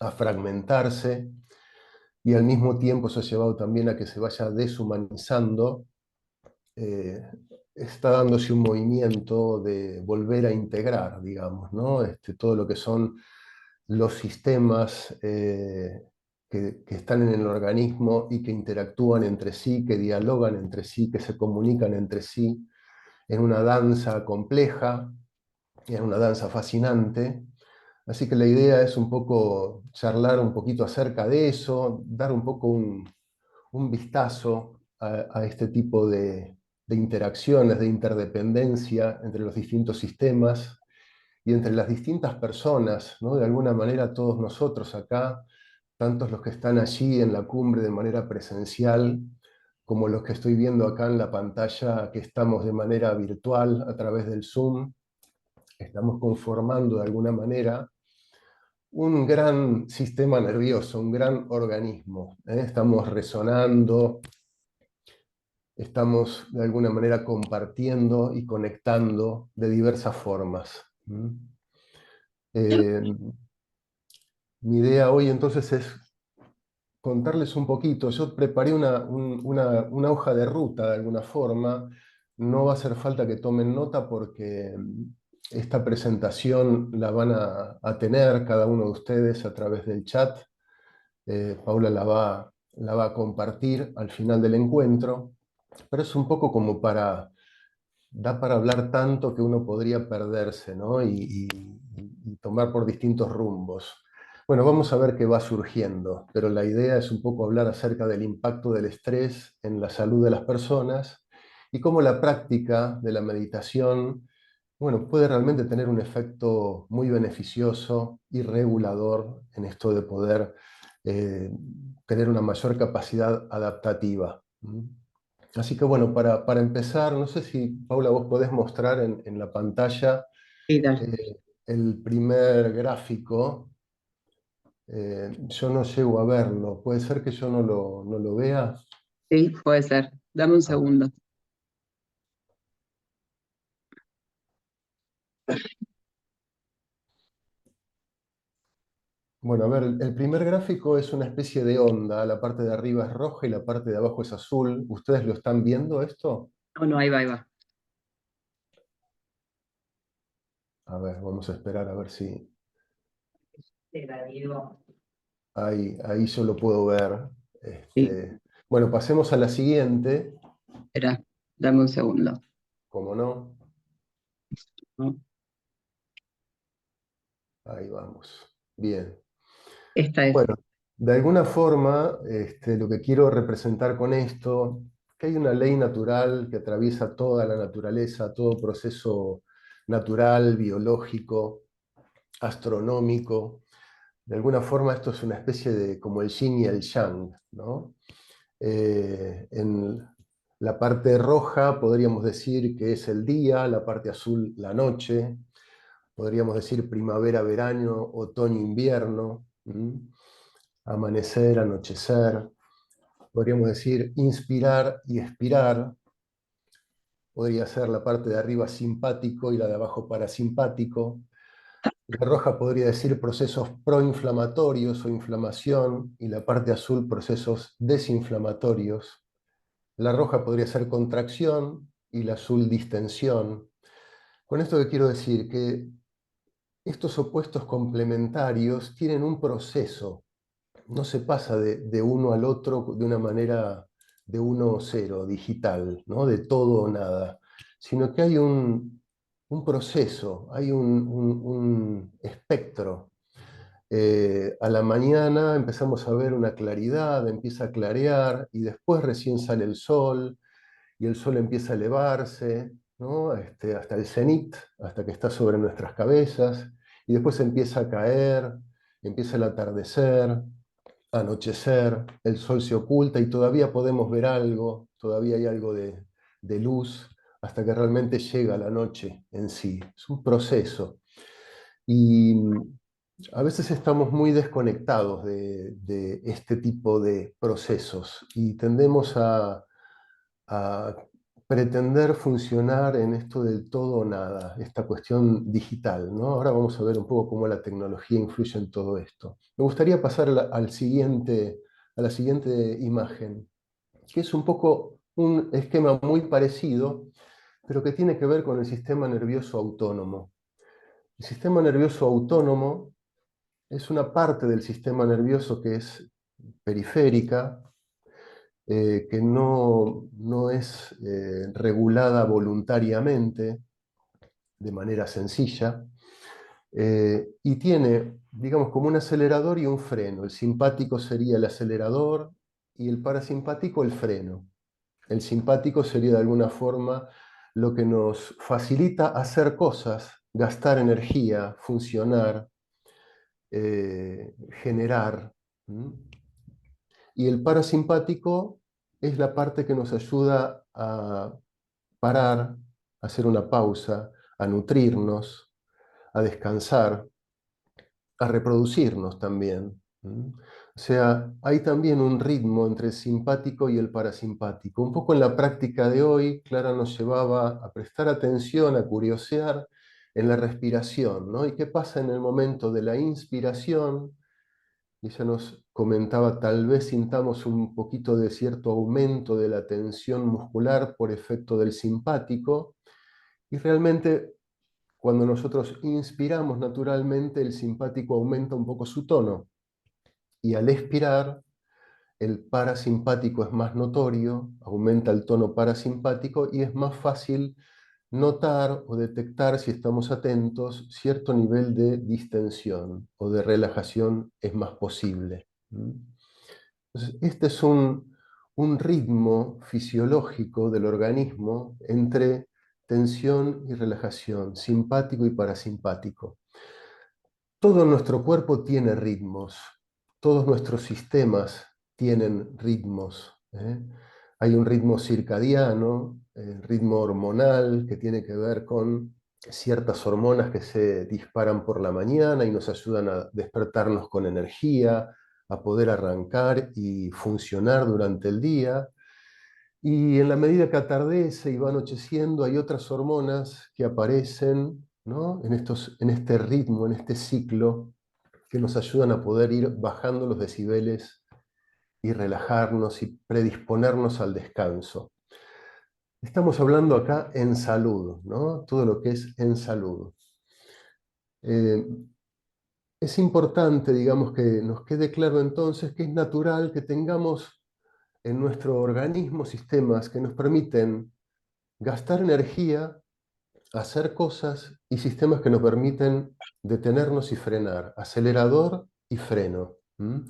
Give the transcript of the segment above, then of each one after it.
a fragmentarse, y al mismo tiempo eso ha llevado también a que se vaya deshumanizando. eh, Está dándose un movimiento de volver a integrar, digamos, ¿no? Todo lo que son los sistemas que están en el organismo y que interactúan entre sí, que dialogan entre sí, que se comunican entre sí, en una danza compleja, en una danza fascinante. Así que la idea es un poco charlar un poquito acerca de eso, dar un poco un vistazo a este tipo de interacciones, de interdependencia entre los distintos sistemas y entre las distintas personas, ¿no? De alguna manera todos nosotros acá, tantos los que están allí en la cumbre de manera presencial, como los que estoy viendo acá en la pantalla, que estamos de manera virtual a través del Zoom, estamos conformando de alguna manera un gran sistema nervioso, un gran organismo, ¿eh? Estamos resonando, estamos de alguna manera compartiendo y conectando de diversas formas. Eh, Mi idea hoy entonces es contarles un poquito. Yo preparé una hoja de ruta de alguna forma. No va a hacer falta que tomen nota porque esta presentación la van a tener cada uno de ustedes a través del chat. Paula la va a compartir al final del encuentro, pero es un poco como da para hablar tanto que uno podría perderse, ¿no? Y tomar por distintos rumbos. Bueno, vamos a ver qué va surgiendo, pero la idea es un poco hablar acerca del impacto del estrés en la salud de las personas y cómo la práctica de la meditación, bueno, puede realmente tener un efecto muy beneficioso y regulador en esto de poder eh, tener una mayor capacidad adaptativa. Así que bueno, para empezar, no sé si, Paula, vos podés mostrar en la pantalla Sí, dale. el primer gráfico. Yo no llego a verlo. ¿Puede ser que yo no lo vea? Sí, puede ser. Dame un A ver. segundo. Bueno, a ver, el primer gráfico es una especie de onda. La parte de arriba es roja y la parte de abajo es azul. ¿Ustedes lo están viendo esto? No, no, ahí va, ahí va. A ver, vamos a esperar a ver si Te la digo. ahí yo lo puedo ver. Sí, Bueno, pasemos a la siguiente, espera, dame un segundo. como no. ¿No? Ahí vamos. Bien. Esta es. Bueno, de alguna forma, lo que quiero representar con esto, que hay una ley natural que atraviesa toda la naturaleza, todo proceso natural, biológico, astronómico. De alguna forma esto es una especie de como el yin y el yang, ¿no? En la parte roja podríamos decir que es el día, la parte azul la noche, podríamos decir primavera, verano, otoño, invierno, amanecer, anochecer, podríamos decir inspirar y expirar, podría ser la parte de arriba simpático y la de abajo parasimpático. La roja podría decir procesos proinflamatorios o inflamación y la parte azul procesos desinflamatorios. La roja podría ser contracción y la azul distensión. Con esto que quiero decir que estos opuestos complementarios tienen un proceso, no se pasa de uno al otro de una manera de uno o cero, digital, ¿no? De todo o nada, sino que hay un proceso, hay un espectro. A la mañana empezamos a ver una claridad, empieza a clarear y después recién sale el sol y el sol empieza a elevarse, ¿no? Hasta el cenit, hasta que está sobre nuestras cabezas, y después empieza a caer, empieza el atardecer, anochecer, el sol se oculta y todavía podemos ver algo, todavía hay algo de luz, hasta que realmente llega la noche en sí. Es un proceso. Y a veces estamos muy desconectados de este tipo de procesos y tendemos a pretender funcionar en esto del todo o nada, esta cuestión digital, ¿no? Ahora vamos a ver un poco cómo la tecnología influye en todo esto. Me gustaría pasar a la siguiente imagen, que es un poco un esquema muy parecido, pero que tiene que ver con el sistema nervioso autónomo. El sistema nervioso autónomo es una parte del sistema nervioso que es periférica, que no es regulada voluntariamente de manera sencilla, y tiene, digamos, como un acelerador y un freno. El simpático sería el acelerador y el parasimpático el freno. El simpático sería de alguna forma lo que nos facilita hacer cosas, gastar energía, funcionar, generar. ¿Mm? Y el parasimpático es la parte que nos ayuda a parar, a hacer una pausa, a nutrirnos, a descansar, a reproducirnos también. ¿Mm? O sea, hay también un ritmo entre el simpático y el parasimpático. Un poco en la práctica de hoy, Clara nos llevaba a prestar atención, a curiosear en la respiración, ¿no? ¿Y qué pasa en el momento de la inspiración? Y ella nos comentaba, tal vez sintamos un poquito de cierto aumento de la tensión muscular por efecto del simpático, y realmente cuando nosotros inspiramos naturalmente, el simpático aumenta un poco su tono, y al expirar, el parasimpático es más notorio, aumenta el tono parasimpático y es más fácil notar o detectar, si estamos atentos, cierto nivel de distensión o de relajación es más posible. ¿Mm? Entonces, este es un ritmo fisiológico del organismo entre tensión y relajación, simpático y parasimpático. Todo nuestro cuerpo tiene ritmos, todos nuestros sistemas tienen ritmos, ¿eh? Hay un ritmo circadiano, el ritmo hormonal, que tiene que ver con ciertas hormonas que se disparan por la mañana y nos ayudan a despertarnos con energía, a poder arrancar y funcionar durante el día. Y en la medida que atardece y va anocheciendo, hay otras hormonas que aparecen, ¿no? En este ritmo, en este ciclo, que nos ayudan a poder ir bajando los decibeles y relajarnos y predisponernos al descanso. Estamos hablando acá en salud, ¿no? Todo lo que es en salud. Eh, es importante, digamos, que nos quede claro entonces que es natural que tengamos en nuestro organismo sistemas que nos permiten gastar energía, hacer cosas, y sistemas que nos permiten detenernos y frenar, acelerador y freno. ¿Mm?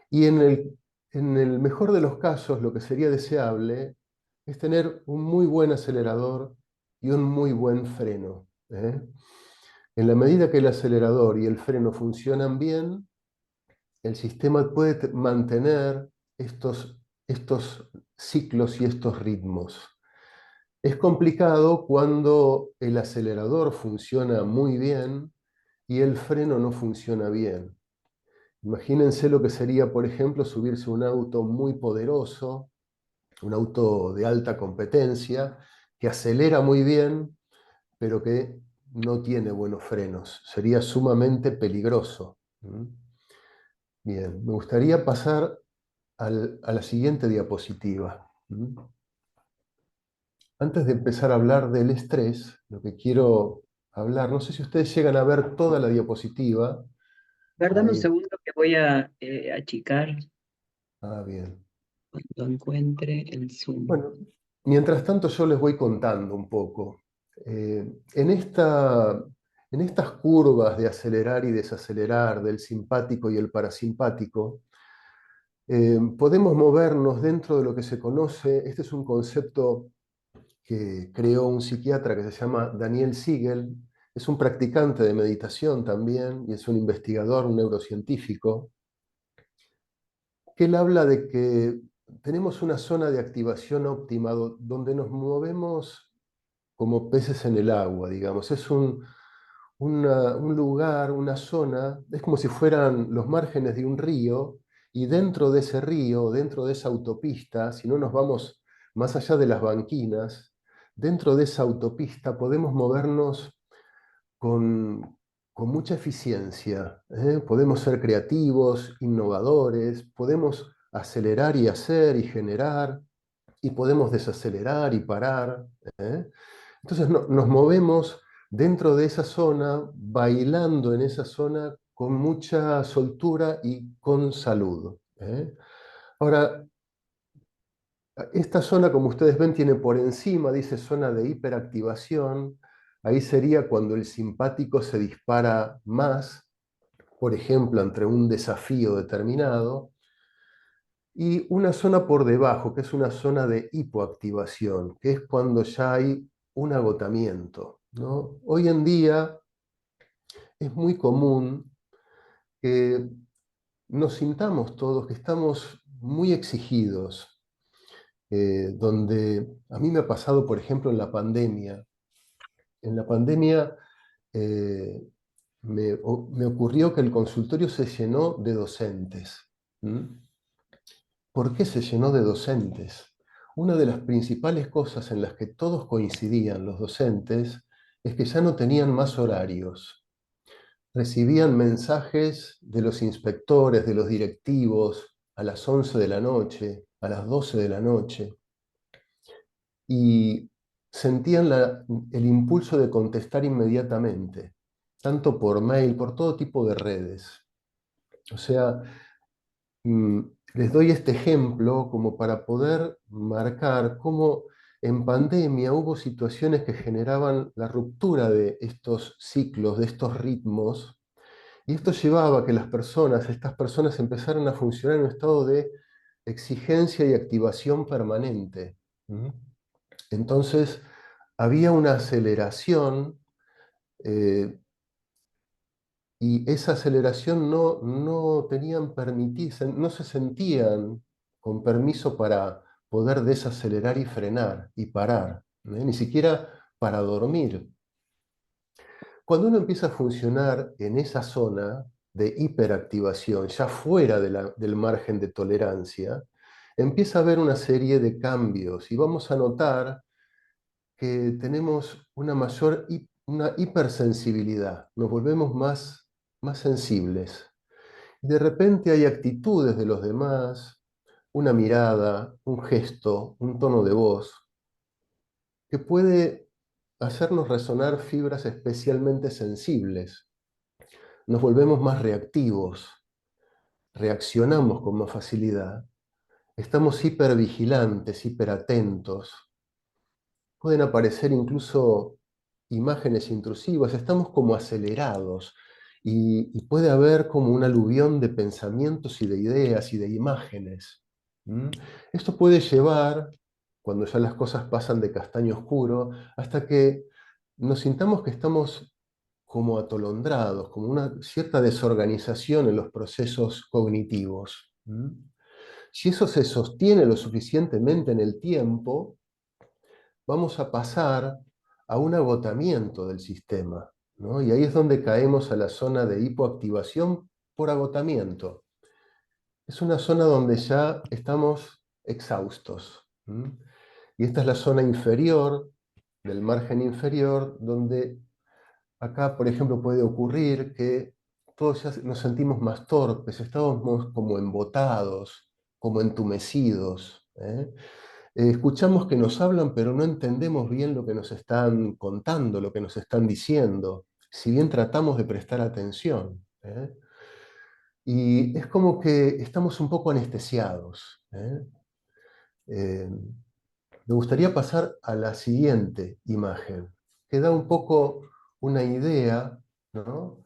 Y en el mejor de los casos, lo que sería deseable es tener un muy buen acelerador y un muy buen freno, ¿eh? En la medida que el acelerador y el freno funcionan bien, el sistema puede mantener estos ciclos y estos ritmos. Es complicado cuando el acelerador funciona muy bien y el freno no funciona bien. Imagínense lo que sería, por ejemplo, subirse a un auto muy poderoso, un auto de alta competencia, que acelera muy bien, pero que no tiene buenos frenos. Sería sumamente peligroso. ¿Mm? Bien, me gustaría pasar a la siguiente diapositiva. ¿Mm? Antes de empezar a hablar del estrés, lo que quiero hablar, no sé si ustedes llegan a ver toda la diapositiva. Dame un Ahí. segundo que voy a achicar Ah, bien. cuando encuentre el Zoom. Bueno, mientras tanto yo les voy contando un poco. En estas curvas de acelerar y desacelerar del simpático y el parasimpático, podemos movernos dentro de lo que se conoce, este es un concepto que creó un psiquiatra que se llama Daniel Siegel, es un practicante de meditación también y es un investigador, un neurocientífico, que él habla de que tenemos una zona de activación óptima donde nos movemos como peces en el agua, digamos. Es un lugar, una zona, es como si fueran los márgenes de un río, y dentro de ese río, dentro de esa autopista, si no nos vamos más allá de las banquinas, dentro de esa autopista podemos movernos con mucha eficiencia, ¿eh? Podemos ser creativos, innovadores, podemos acelerar y hacer y generar, y podemos desacelerar y parar, ¿eh? Entonces nos movemos dentro de esa zona, bailando en esa zona con mucha soltura y con salud, ¿eh? Ahora, esta zona, como ustedes ven, tiene por encima, dice zona de hiperactivación. Ahí sería cuando el simpático se dispara más, por ejemplo, entre un desafío determinado. Y una zona por debajo, que es una zona de hipoactivación, que es cuando ya hay un agotamiento, ¿no? Hoy en día es muy común que nos sintamos todos que estamos muy exigidos, donde a mí me ha pasado, por ejemplo, en la pandemia. En la pandemia eh, me ocurrió que el consultorio se llenó de docentes. ¿Mm? ¿Por qué se llenó de docentes? Una de las principales cosas en las que todos coincidían los docentes es que ya no tenían más horarios. Recibían mensajes de los inspectores, de los directivos, a las 11 de la noche, a las 12 de la noche, y sentían el impulso de contestar inmediatamente, tanto por mail, por todo tipo de redes. O sea, mm, les doy este ejemplo como para poder marcar cómo en pandemia hubo situaciones que generaban la ruptura de estos ciclos, de estos ritmos, y esto llevaba a que estas personas empezaran a funcionar en un estado de exigencia y activación permanente. ¿Mm? Entonces, había una aceleración, eh, y esa aceleración no tenían no se sentían con permiso para poder desacelerar y frenar y parar, ¿eh? Ni siquiera para dormir. Cuando uno empieza a funcionar en esa zona de hiperactivación, ya fuera del margen de tolerancia, empieza a haber una serie de cambios y vamos a notar que tenemos una hipersensibilidad, nos volvemos más sensibles. Y de repente hay actitudes de los demás, una mirada, un gesto, un tono de voz, que puede hacernos resonar fibras especialmente sensibles. Nos volvemos más reactivos, reaccionamos con más facilidad, estamos hipervigilantes, hiperatentos. Pueden aparecer incluso imágenes intrusivas, estamos como acelerados y puede haber como un aluvión de pensamientos y de ideas y de imágenes. ¿Mm? Esto puede llevar, cuando ya las cosas pasan de castaño oscuro, hasta que nos sintamos que estamos como atolondrados, como una cierta desorganización en los procesos cognitivos. ¿Mm? Si eso se sostiene lo suficientemente en el tiempo, vamos a pasar a un agotamiento del sistema, ¿no? Y ahí es donde caemos a la zona de hipoactivación por agotamiento. Es una zona donde ya estamos exhaustos. ¿M? Y esta es la zona inferior, del margen inferior, donde acá, por ejemplo, puede ocurrir que todos ya nos sentimos más torpes, estamos como embotados, como entumecidos, ¿eh? Escuchamos que nos hablan, pero no entendemos bien lo que nos están contando, lo que nos están diciendo, si bien tratamos de prestar atención, ¿eh? Y es como que estamos un poco anestesiados, ¿eh? Eh, Me gustaría pasar a la siguiente imagen, que da un poco una idea, ¿no?,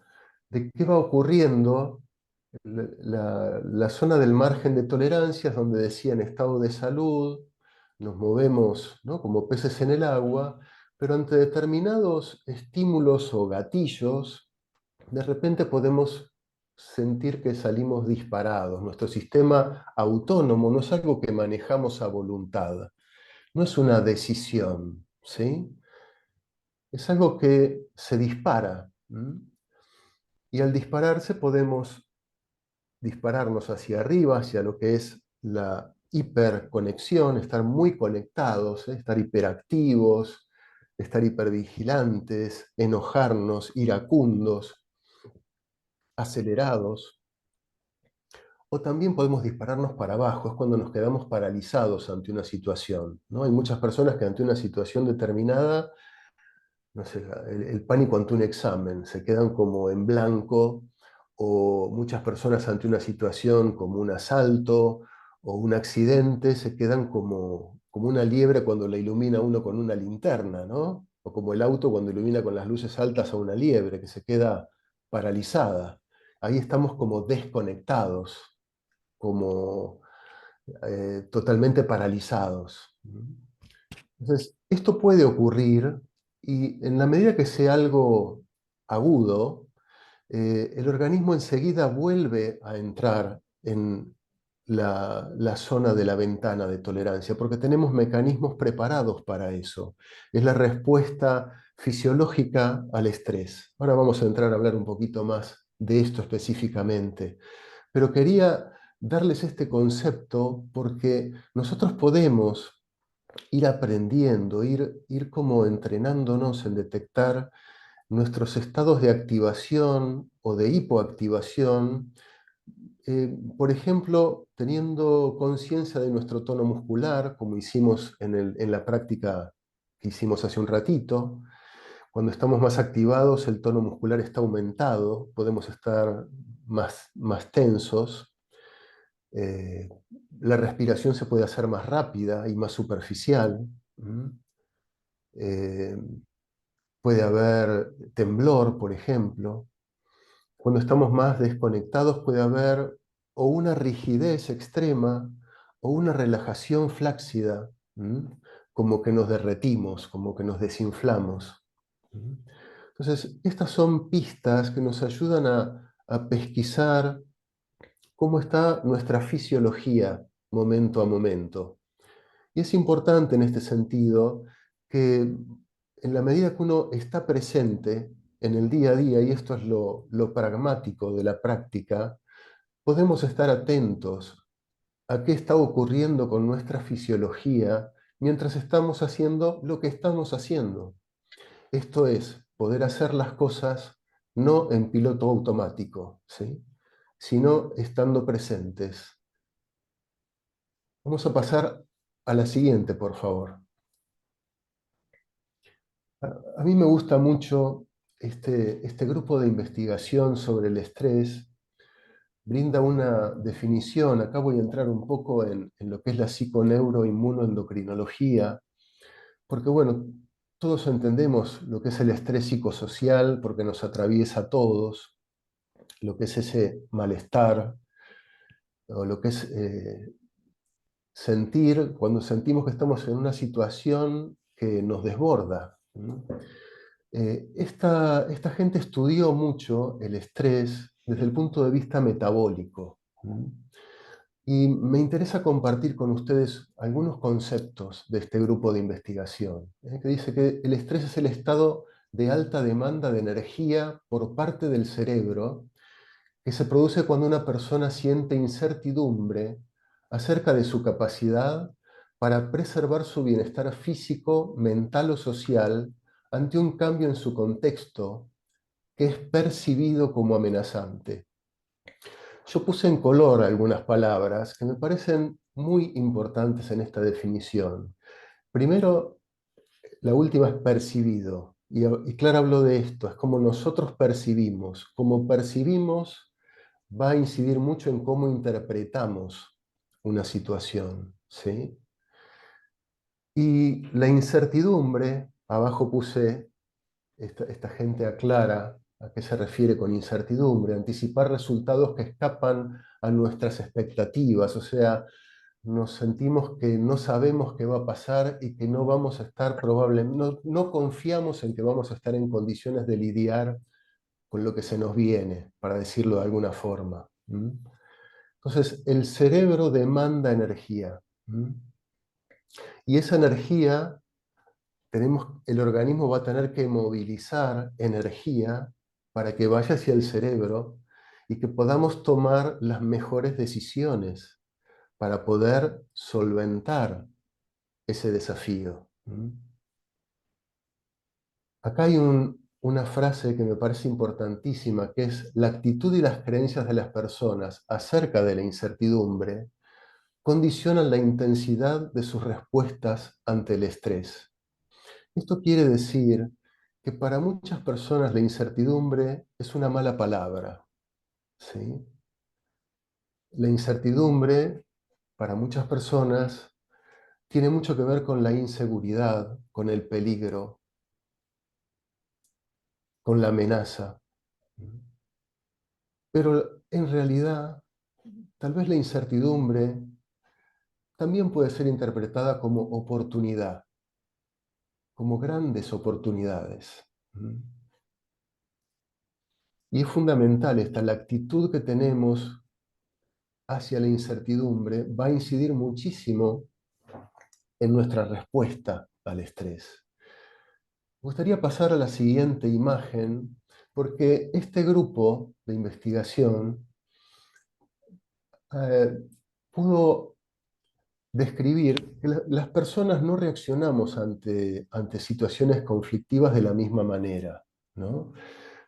de qué va ocurriendo. La zona del margen de tolerancia es donde decía en estado de salud, nos movemos, ¿no?, como peces en el agua, pero ante determinados estímulos o gatillos, de repente podemos sentir que salimos disparados. Nuestro sistema autónomo no es algo que manejamos a voluntad, no es una decisión, ¿sí? Es algo que se dispara. ¿M? Y al dispararse podemos dispararnos hacia arriba, hacia lo que es hiperconexión, estar muy conectados, estar hiperactivos, estar hipervigilantes, enojarnos, iracundos, acelerados. O también podemos dispararnos para abajo, es cuando nos quedamos paralizados ante una situación, ¿no? Hay muchas personas que ante una situación determinada, no sé, el pánico ante un examen, se quedan como en blanco, o muchas personas ante una situación como un asalto o un accidente, se quedan como una liebre cuando la ilumina uno con una linterna, ¿no? O como el auto cuando ilumina con las luces altas a una liebre, que se queda paralizada. Ahí estamos como desconectados, como totalmente paralizados. Entonces, esto puede ocurrir y en la medida que sea algo agudo, el organismo enseguida vuelve a entrar en la zona de la ventana de tolerancia, porque tenemos mecanismos preparados para eso. Es la respuesta fisiológica al estrés. Ahora vamos a entrar a hablar un poquito más de esto específicamente, pero quería darles este concepto porque nosotros podemos ir aprendiendo, ir como entrenándonos en detectar nuestros estados de activación o de hipoactivación, por ejemplo, teniendo conciencia de nuestro tono muscular, como hicimos en la práctica que hicimos hace un ratito. Cuando estamos más activados, el tono muscular está aumentado, podemos estar más tensos, eh, la respiración se puede hacer más rápida y más superficial. Eh, Puede haber temblor, por ejemplo. Cuando estamos más desconectados puede haber o una rigidez extrema o una relajación flácida, como que nos derretimos, como que nos desinflamos. Entonces, estas son pistas que nos ayudan a pesquisar cómo está nuestra fisiología momento a momento. Y es importante en este sentido que en la medida que uno está presente en el día a día, y esto es lo pragmático de la práctica, podemos estar atentos a qué está ocurriendo con nuestra fisiología mientras estamos haciendo lo que estamos haciendo. Esto es, poder hacer las cosas no en piloto automático, ¿sí? Sino estando presentes. Vamos a pasar a la siguiente, por favor. A mí me gusta mucho este grupo de investigación sobre el estrés. Brinda una definición. Acá voy a entrar un poco en lo que es la psiconeuroinmunoendocrinología, porque bueno, todos entendemos lo que es el estrés psicosocial, porque nos atraviesa a todos, lo que es ese malestar, o lo que es sentir cuando sentimos que estamos en una situación que nos desborda. Esta gente estudió mucho el estrés desde el punto de vista metabólico. Y me interesa compartir con ustedes algunos conceptos de este grupo de investigación, que dice que el estrés es el estado de alta demanda de energía por parte del cerebro que se produce cuando una persona siente incertidumbre acerca de su capacidad para preservar su bienestar físico, mental o social ante un cambio en su contexto que es percibido como amenazante. Yo puse en color algunas palabras que me parecen muy importantes en esta definición. Primero, la última es percibido. Y Clara habló de esto, es como nosotros percibimos. Como percibimos va a incidir mucho en cómo interpretamos una situación, ¿sí? Y la incertidumbre, abajo puse, esta gente aclara a qué se refiere con incertidumbre, anticipar resultados que escapan a nuestras expectativas, o sea, nos sentimos que no sabemos qué va a pasar y que no vamos a estar probablemente, no confiamos en que vamos a estar en condiciones de lidiar con lo que se nos viene, para decirlo de alguna forma. Entonces, el cerebro demanda energía. Y esa energía, el organismo va a tener que movilizar energía para que vaya hacia el cerebro y que podamos tomar las mejores decisiones, para poder solventar ese desafío. Acá hay una frase que me parece importantísima, que es: la actitud y las creencias de las personas acerca de la incertidumbre condicionan la intensidad de sus respuestas ante el estrés. Esto quiere decir que para muchas personas la incertidumbre es una mala palabra, ¿sí? La incertidumbre, para muchas personas, tiene mucho que ver con la inseguridad, con el peligro, con la amenaza. Pero en realidad, tal vez la incertidumbre también puede ser interpretada como oportunidad, como grandes oportunidades. Y es fundamental la actitud que tenemos hacia la incertidumbre va a incidir muchísimo en nuestra respuesta al estrés. Me gustaría pasar a la siguiente imagen, porque este grupo de investigación pudo describir que las personas no reaccionamos ante situaciones conflictivas de la misma manera, ¿no?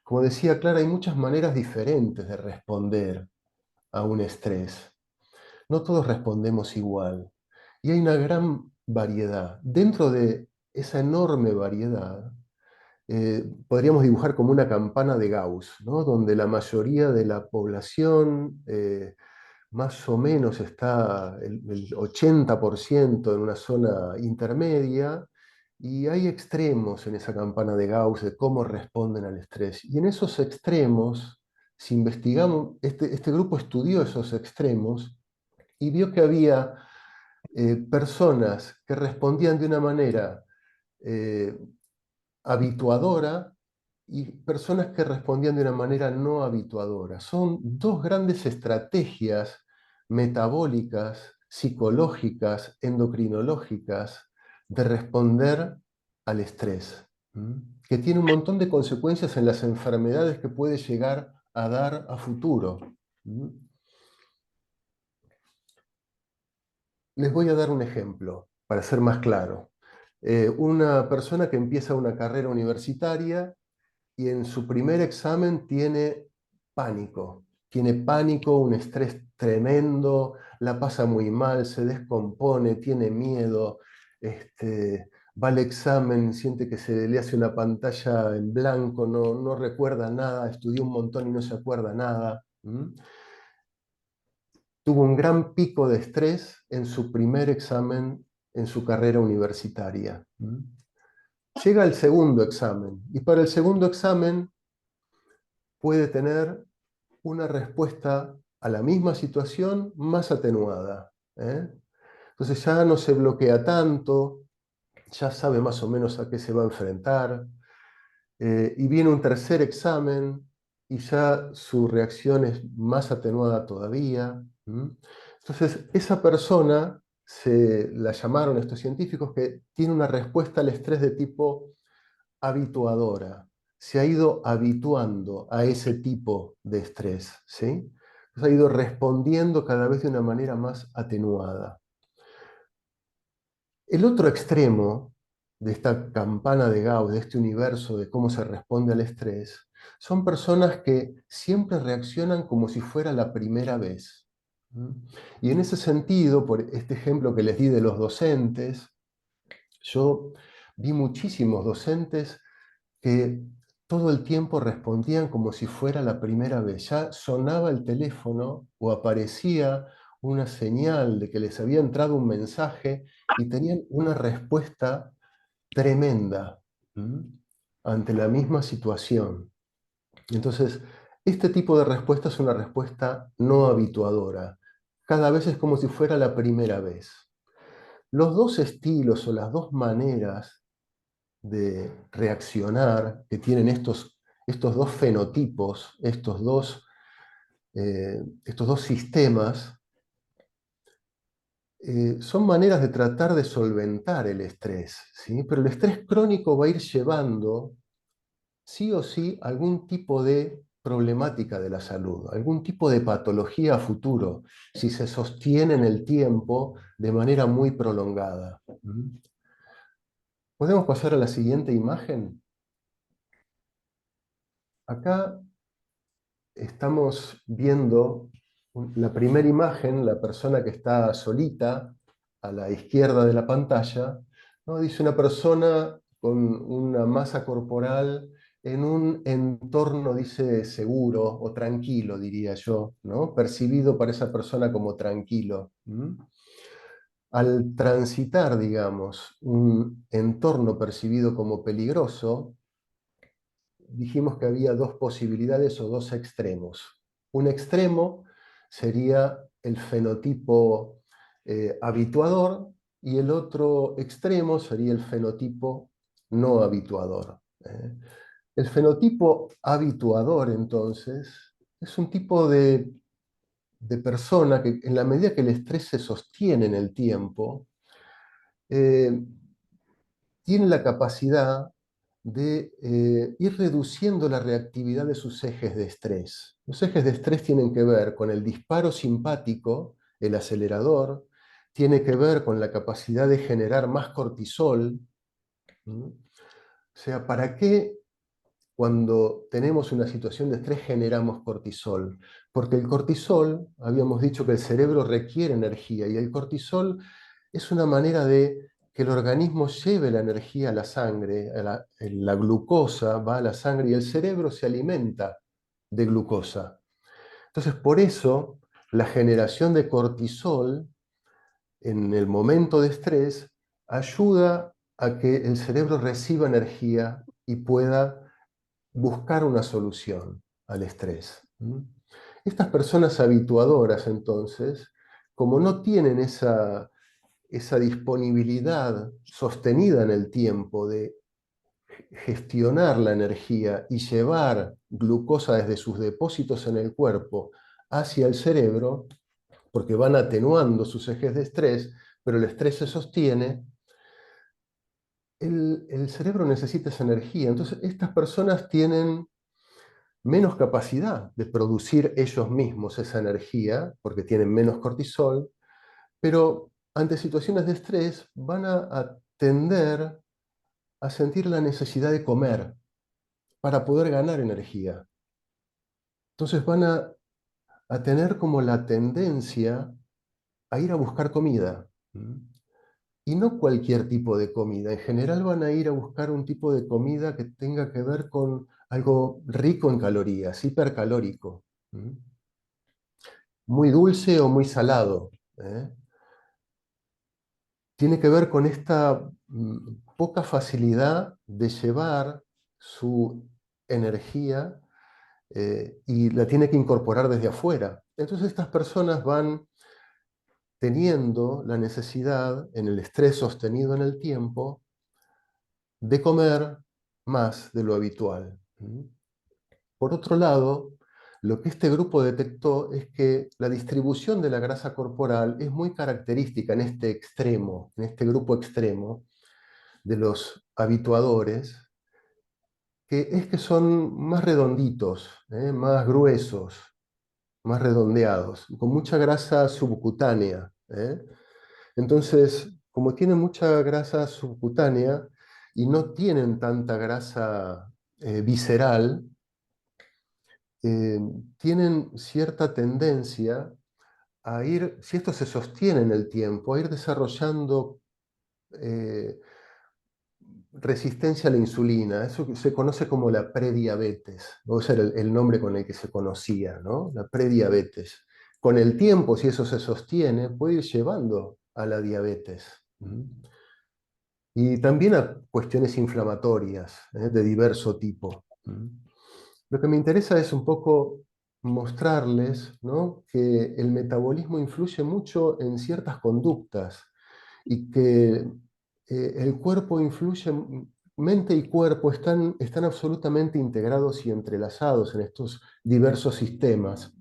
Como decía Clara, hay muchas maneras diferentes de responder a un estrés. No todos respondemos igual. Y hay una gran variedad. Dentro de esa enorme variedad, podríamos dibujar como una campana de Gauss, ¿no? Donde la mayoría de la población más o menos está el 80% en una zona intermedia, y hay extremos en esa campana de Gauss de cómo responden al estrés. Y en esos extremos, si investigamos, este grupo estudió esos extremos y vio que había personas que respondían de una manera eh, habituadora y personas que respondían de una manera no habituadora. Son dos grandes estrategias metabólicas, psicológicas, endocrinológicas de responder al estrés, que tiene un montón de consecuencias en las enfermedades que puede llegar a dar a futuro. Les voy a dar un ejemplo para ser más claro. Una persona que empieza una carrera universitaria y en su primer examen tiene pánico, un estrés tremendo, la pasa muy mal, se descompone, tiene miedo, va al examen, siente que se le hace una pantalla en blanco, no recuerda nada, estudió un montón y no se acuerda nada. Tuvo un gran pico de estrés en su primer examen en su carrera universitaria. Llega al segundo examen y para el segundo examen puede tener una respuesta a la misma situación más atenuada. Entonces ya no se bloquea tanto, ya sabe más o menos a qué se va a enfrentar, y viene un tercer examen y ya su reacción es más atenuada todavía. Entonces, esa persona, la llamaron estos científicos, que tiene una respuesta al estrés de tipo habituadora. Se ha ido habituando a ese tipo de estrés, ¿sí? Se ha ido respondiendo cada vez de una manera más atenuada. El otro extremo de esta campana de Gauss, de este universo de cómo se responde al estrés, son personas que siempre reaccionan como si fuera la primera vez. Y en ese sentido, por este ejemplo que les di de los docentes, yo vi muchísimos docentes que todo el tiempo respondían como si fuera la primera vez. Ya sonaba el teléfono o aparecía una señal de que les había entrado un mensaje y tenían una respuesta tremenda ante la misma situación. Entonces, este tipo de respuesta es una respuesta no habituadora. Cada vez es como si fuera la primera vez. Los dos estilos o las dos maneras de reaccionar que tienen estos dos fenotipos, estos dos sistemas, son maneras de tratar de solventar el estrés, ¿sí? Pero el estrés crónico va a ir llevando, sí o sí, algún tipo de problemática de la salud, algún tipo de patología a futuro, si se sostiene en el tiempo de manera muy prolongada. ¿Podemos pasar a la siguiente imagen? Acá estamos viendo la primera imagen, la persona que está solita a la izquierda de la pantalla, ¿no? Dice una persona con una masa corporal en un entorno, dice, seguro o tranquilo, diría yo, ¿no? Percibido para esa persona como tranquilo. Al transitar, digamos, un entorno percibido como peligroso, dijimos que había dos posibilidades o dos extremos. Un extremo sería el fenotipo habituador y el otro extremo sería el fenotipo no habituador. El fenotipo habituador, entonces, es un tipo de persona que en la medida que el estrés se sostiene en el tiempo, eh, tiene la capacidad de ir reduciendo la reactividad de sus ejes de estrés. Los ejes de estrés tienen que ver con el disparo simpático, el acelerador, tiene que ver con la capacidad de generar más cortisol. O sea, ¿para qué cuando tenemos una situación de estrés generamos cortisol? Porque el cortisol, habíamos dicho que el cerebro requiere energía y el cortisol es una manera de que el organismo lleve la energía a la sangre, la glucosa va a la sangre y el cerebro se alimenta de glucosa. Entonces, por eso, la generación de cortisol en el momento de estrés ayuda a que el cerebro reciba energía y pueda buscar una solución al estrés. Estas personas habituadoras, entonces, como no tienen esa disponibilidad sostenida en el tiempo de gestionar la energía y llevar glucosa desde sus depósitos en el cuerpo hacia el cerebro, porque van atenuando sus ejes de estrés, pero el estrés se sostiene, el cerebro necesita esa energía. Entonces, estas personas tienen menos capacidad de producir ellos mismos esa energía, porque tienen menos cortisol, pero ante situaciones de estrés van a tender a sentir la necesidad de comer para poder ganar energía. Entonces van a tener como la tendencia a ir a buscar comida. Y no cualquier tipo de comida. En general van a ir a buscar un tipo de comida que tenga que ver con algo rico en calorías, hipercalórico. Muy dulce o muy salado. Tiene que ver con esta poca facilidad de llevar su energía y la tiene que incorporar desde afuera. Entonces estas personas van teniendo la necesidad, en el estrés sostenido en el tiempo, de comer más de lo habitual. Por otro lado, lo que este grupo detectó es que la distribución de la grasa corporal es muy característica en este extremo, en este grupo extremo de los habituadores, que es que son más redonditos, más gruesos, más redondeados, con mucha grasa subcutánea. Entonces, como tienen mucha grasa subcutánea y no tienen tanta grasa visceral, eh, tienen cierta tendencia a ir, si esto se sostiene en el tiempo, a ir desarrollando eh, resistencia a la insulina. Eso que se conoce como la prediabetes, o ese era el nombre con el que se conocía, ¿no? La prediabetes. Con el tiempo, si eso se sostiene, puede ir llevando a la diabetes. Y también a cuestiones inflamatorias, de diverso tipo. Lo que me interesa es un poco mostrarles, ¿no?, que el metabolismo influye mucho en ciertas conductas y que el cuerpo influye, mente y cuerpo están absolutamente integrados y entrelazados en estos diversos sistemas.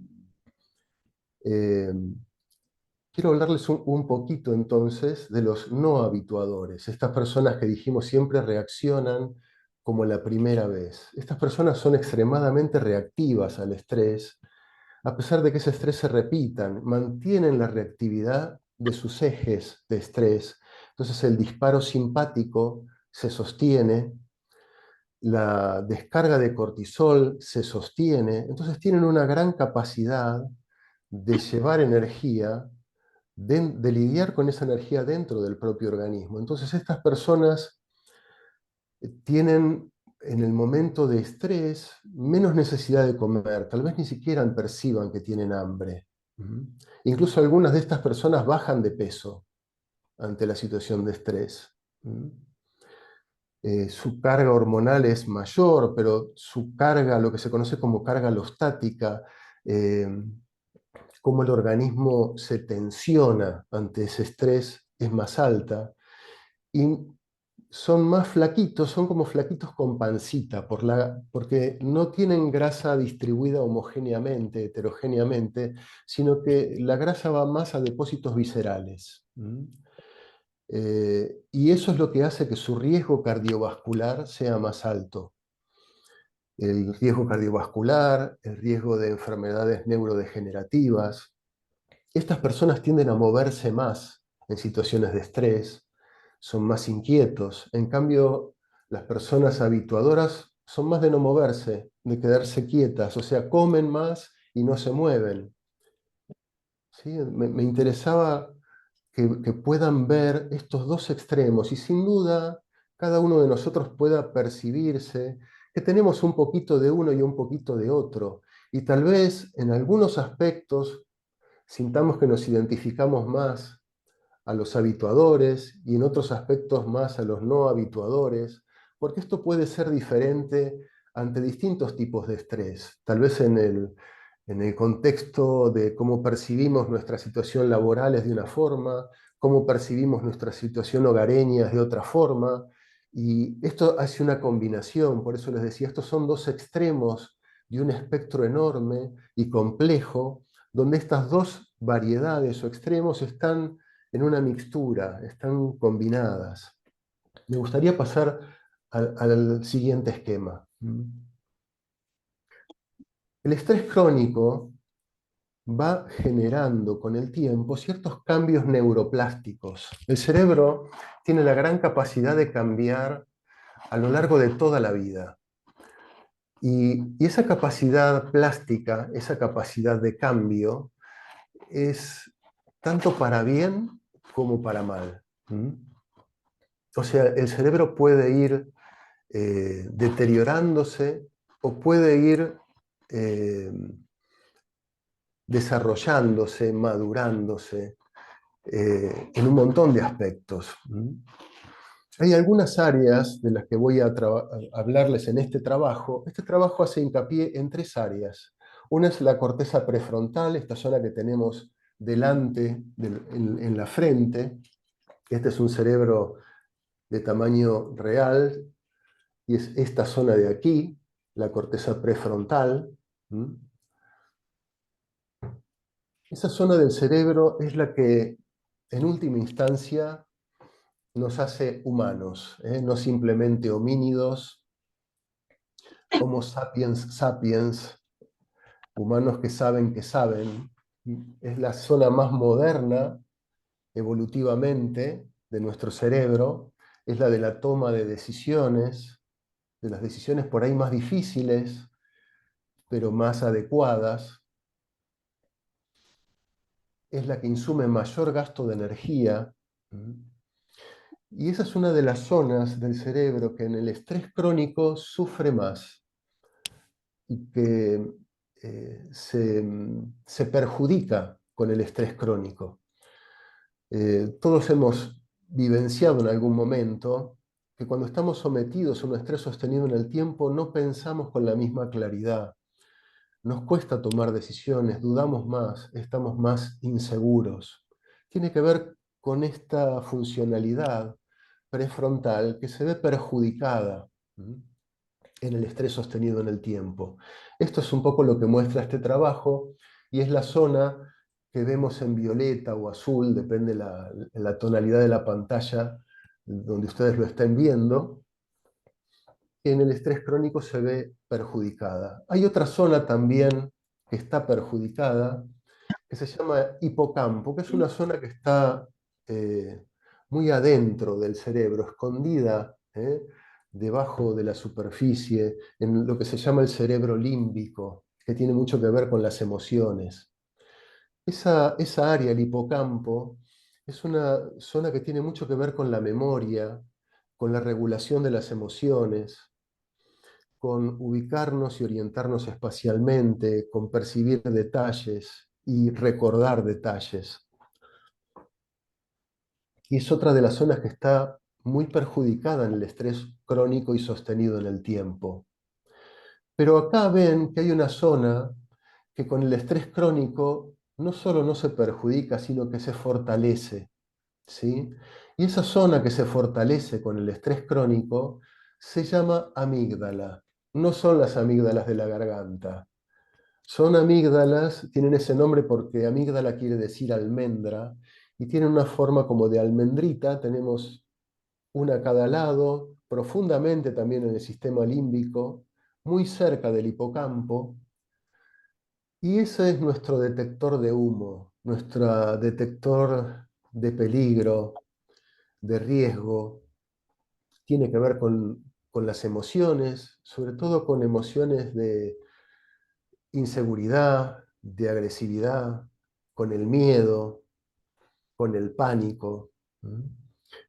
Eh, Quiero hablarles un poquito entonces de los no habituadores, estas personas que dijimos siempre reaccionan como la primera vez. Estas personas son extremadamente reactivas al estrés, a pesar de que ese estrés se repitan, mantienen la reactividad de sus ejes de estrés. Entonces el disparo simpático se sostiene, la descarga de cortisol se sostiene, entonces tienen una gran capacidad de llevar energía, de lidiar con esa energía dentro del propio organismo. Entonces estas personas tienen en el momento de estrés menos necesidad de comer, tal vez ni siquiera perciban que tienen hambre. ¿Mm? Incluso algunas de estas personas bajan de peso ante la situación de estrés. ¿Mm? Su carga hormonal es mayor, pero su carga, lo que se conoce como carga alostática, eh, cómo el organismo se tensiona ante ese estrés, es más alta. Y son más flaquitos, son como flaquitos con pancita, porque no tienen grasa distribuida homogéneamente, heterogéneamente, sino que la grasa va más a depósitos viscerales. ¿Mm? Y eso es lo que hace que su riesgo cardiovascular sea más alto. El riesgo cardiovascular, el riesgo de enfermedades neurodegenerativas. Estas personas tienden a moverse más en situaciones de estrés, son más inquietos. En cambio, las personas habituadoras son más de no moverse, de quedarse quietas, o sea, comen más y no se mueven. ¿Sí? Me interesaba que puedan ver estos dos extremos y sin duda cada uno de nosotros pueda percibirse que tenemos un poquito de uno y un poquito de otro. Y tal vez en algunos aspectos sintamos que nos identificamos más a los habituadores y en otros aspectos más a los no habituadores, porque esto puede ser diferente ante distintos tipos de estrés. Tal vez en el contexto de cómo percibimos nuestra situación laboral es de una forma, cómo percibimos nuestra situación hogareña es de otra forma, y esto hace una combinación, por eso les decía, estos son dos extremos de un espectro enorme y complejo, donde estas dos variedades o extremos están en una mixtura, están combinadas. Me gustaría pasar al siguiente esquema. El estrés crónico va generando con el tiempo ciertos cambios neuroplásticos. El cerebro tiene la gran capacidad de cambiar a lo largo de toda la vida. Y esa capacidad plástica, esa capacidad de cambio, es tanto para bien como para mal. ¿Mm? O sea, el cerebro puede ir deteriorándose o puede ir eh, desarrollándose, madurándose en un montón de aspectos. Hay algunas áreas de las que voy a hablarles en este trabajo. Este trabajo hace hincapié en tres áreas. Una es la corteza prefrontal, esta zona que tenemos delante en la frente. Este es un cerebro de tamaño real y es esta zona de aquí, la corteza prefrontal. ¿Mm? Esa zona del cerebro es la que, en última instancia, nos hace humanos, no simplemente homínidos, Homo sapiens sapiens, humanos que saben. Es la zona más moderna, evolutivamente, de nuestro cerebro, es la de la toma de las decisiones por ahí más difíciles, pero más adecuadas. Es la que insume mayor gasto de energía. Y esa es una de las zonas del cerebro que en el estrés crónico sufre más y que se perjudica con el estrés crónico. Todos hemos vivenciado en algún momento que cuando estamos sometidos a un estrés sostenido en el tiempo no pensamos con la misma claridad. Nos cuesta tomar decisiones, dudamos más, estamos más inseguros. Tiene que ver con esta funcionalidad prefrontal que se ve perjudicada en el estrés sostenido en el tiempo. Esto es un poco lo que muestra este trabajo y es la zona que vemos en violeta o azul, depende la tonalidad de la pantalla donde ustedes lo estén viendo. en el estrés crónico se ve perjudicada. Hay otra zona también que está perjudicada, que se llama hipocampo, que es una zona que está eh, muy adentro del cerebro, escondida, debajo de la superficie, en lo que se llama el cerebro límbico, que tiene mucho que ver con las emociones. Esa área, el hipocampo, es una zona que tiene mucho que ver con la memoria, con la regulación de las emociones, con ubicarnos y orientarnos espacialmente, con percibir detalles y recordar detalles. Y es otra de las zonas que está muy perjudicada en el estrés crónico y sostenido en el tiempo. Pero acá ven que hay una zona que con el estrés crónico no solo no se perjudica, sino que se fortalece, ¿sí? Y esa zona que se fortalece con el estrés crónico se llama amígdala. No son las amígdalas de la garganta. Son amígdalas, tienen ese nombre porque amígdala quiere decir almendra, y tienen una forma como de almendrita. Tenemos una a cada lado, profundamente también en el sistema límbico, muy cerca del hipocampo, y ese es nuestro detector de humo, nuestro detector de peligro, de riesgo. Tiene que ver con las emociones, sobre todo con emociones de inseguridad, de agresividad, con el miedo, con el pánico. ¿Mm?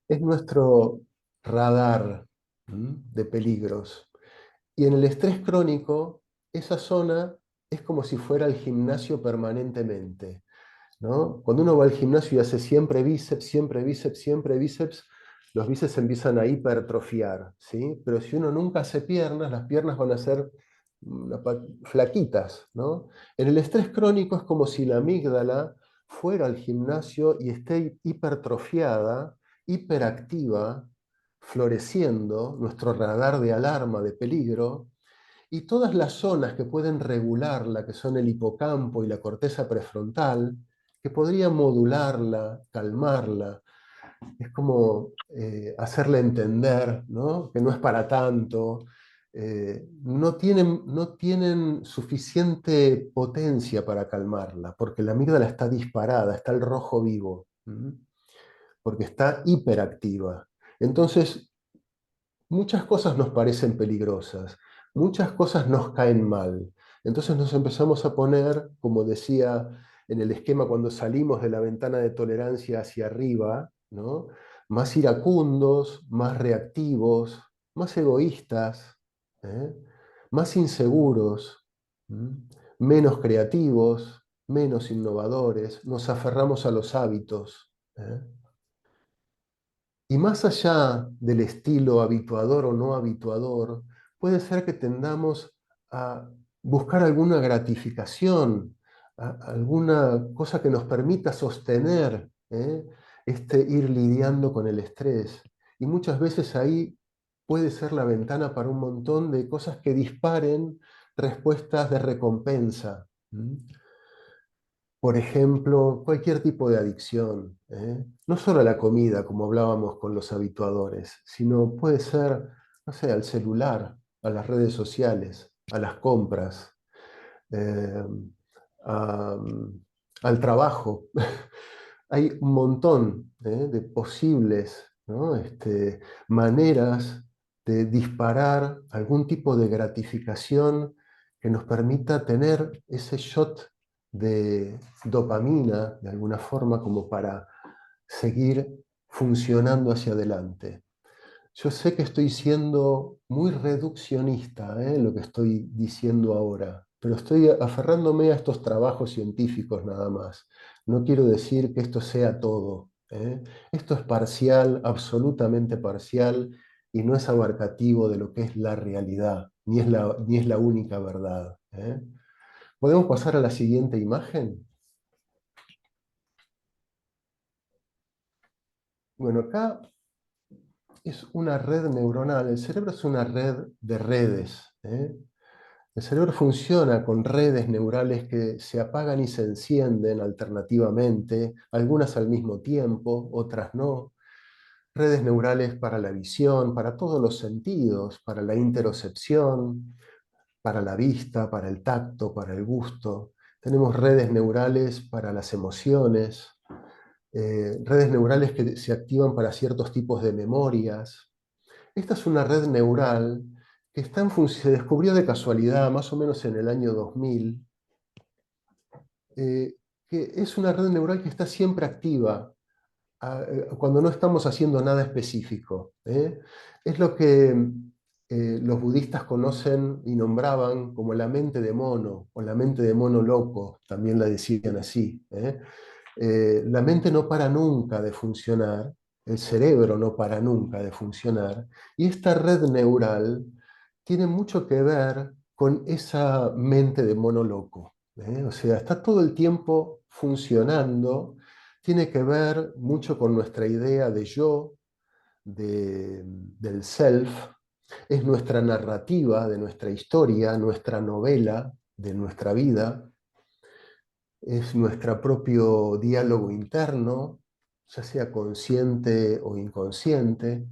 Es nuestro radar, de peligros. Y en el estrés crónico, esa zona es como si fuera el gimnasio permanentemente, ¿no? Cuando uno va al gimnasio y hace siempre bíceps, siempre bíceps, siempre bíceps, los bíceps empiezan a hipertrofiar, ¿sí? Pero si uno nunca hace piernas, las piernas van a ser flaquitas, ¿no? En el estrés crónico es como si la amígdala fuera al gimnasio y esté hipertrofiada, hiperactiva, floreciendo nuestro radar de alarma, de peligro, y todas las zonas que pueden regularla, que son el hipocampo y la corteza prefrontal, que podrían modularla, calmarla, es como hacerle entender, ¿no? Que no es para tanto. No tienen suficiente potencia para calmarla, porque la amígdala está disparada, está el rojo vivo, porque está hiperactiva. Entonces, muchas cosas nos parecen peligrosas, muchas cosas nos caen mal. Entonces nos empezamos a poner, como decía en el esquema cuando salimos de la ventana de tolerancia hacia arriba, ¿no? Más iracundos, más reactivos, más egoístas, ¿eh? Más inseguros, menos creativos, menos innovadores, nos aferramos a los hábitos. Y más allá del estilo habituador o no habituador, puede ser que tendamos a buscar alguna gratificación, alguna cosa que nos permita sostener, este ir lidiando con el estrés. Y muchas veces ahí puede ser la ventana para un montón de cosas que disparen respuestas de recompensa. Por ejemplo, cualquier tipo de adicción, no solo a la comida, como hablábamos con los habituadores, sino puede ser, no sé, al celular, a las redes sociales, a las compras, eh, a- al trabajo. Hay un montón, de posibles, ¿no? Maneras de disparar algún tipo de gratificación que nos permita tener ese shot de dopamina, de alguna forma, como para seguir funcionando hacia adelante. Yo sé que estoy siendo muy reduccionista, en lo que estoy diciendo ahora, pero estoy aferrándome a estos trabajos científicos nada más. No quiero decir que esto sea todo, ¿eh? Esto es parcial, absolutamente parcial, y no es abarcativo de lo que es la realidad, ni es la única verdad, ¿eh? ¿Podemos pasar a la siguiente imagen? Bueno, acá es una red neuronal. El cerebro es una red de redes, ¿eh? El cerebro funciona con redes neurales que se apagan y se encienden alternativamente, algunas al mismo tiempo, otras no. redes neurales para la visión, para todos los sentidos, para la interocepción, para la vista, para el tacto, para el gusto. Tenemos redes neurales para las emociones, redes neurales que se activan para ciertos tipos de memorias. Esta es una red neural que se descubrió de casualidad, más o menos en el año 2000, que es una red neural que está siempre activa cuando no estamos haciendo nada específico. Es lo que los budistas conocen y nombraban como la mente de mono, o la mente de mono loco, también la decían así. La mente no para nunca de funcionar, el cerebro no para nunca de funcionar, y esta red neural tiene mucho que ver con esa mente de mono loco. O sea, está todo el tiempo funcionando, tiene que ver mucho con nuestra idea de yo, del self, es nuestra narrativa de nuestra historia, nuestra novela de nuestra vida, es nuestro propio diálogo interno, ya sea consciente o inconsciente.